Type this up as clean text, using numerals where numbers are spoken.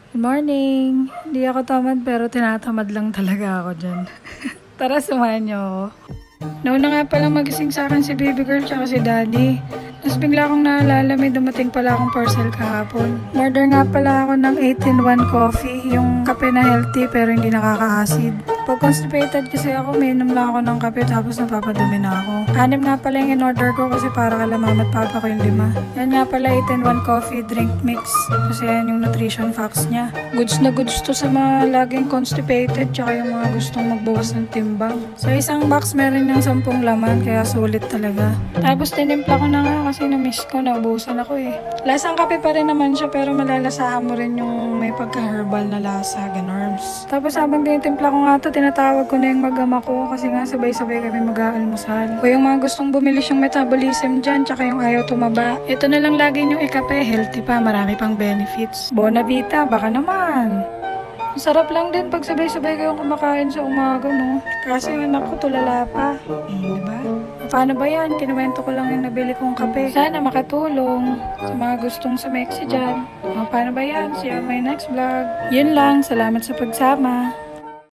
Good morning! Hindi ako tamad pero tinatamad lang talaga ako dyan. Tara, samahan niyo ako. Nauna nga palang magising sa akin si baby girl tsaka si daddy. Tapos bigla akong naalala may dumating pala akong parcel kahapon. Order nga pala ako ng 8-in-1 coffee, yung kape na healthy pero hindi nakaka-acid. Pag constipated kasi ako, may inom lang ako ng kape tapos napapadumi na ako. 6 nga pala yung in-order ko kasi para kala mama at papa ko yung 5. Yan nga pala 8-in-1 coffee drink mix. Kasi yan yung nutrition facts niya. Goods na goods to sa mga laging constipated tsaka yung mga gustong magbawas ng timbang. Sa isang box meron ng 10 laman kaya sulit talaga. Tapos tinimpla ko na nga kasi na-miss ko, naubusan ako eh. Lasang kape pa rin naman siya pero malalasahan mo rin yung may pagka-herbal na lasa, ganorms. Tapos habang tinitimpla ko nga to, tinatawag ko na yung mag-ama ko kasi nga sabay-sabay kami mag-aalmusal. O yung mga gustong bumili siyang metabolism dyan tsaka yung ayaw tumaba. Ito na lang lagi yung ikape, healthy pa, marami pang benefits. Bonavita, baka naman. Sarap lang din pag sabay-sabay kayong kumakain sa umaga, no? Kasi yung anak ko tulala pa. Diba? Paano ba yan? Kinuwento ko lang yung nabili kong kape. Sana makatulong sa mga gustong sumeksi dyan. Paano ba yan? See you on my next vlog. Yun lang. Salamat sa pagsama.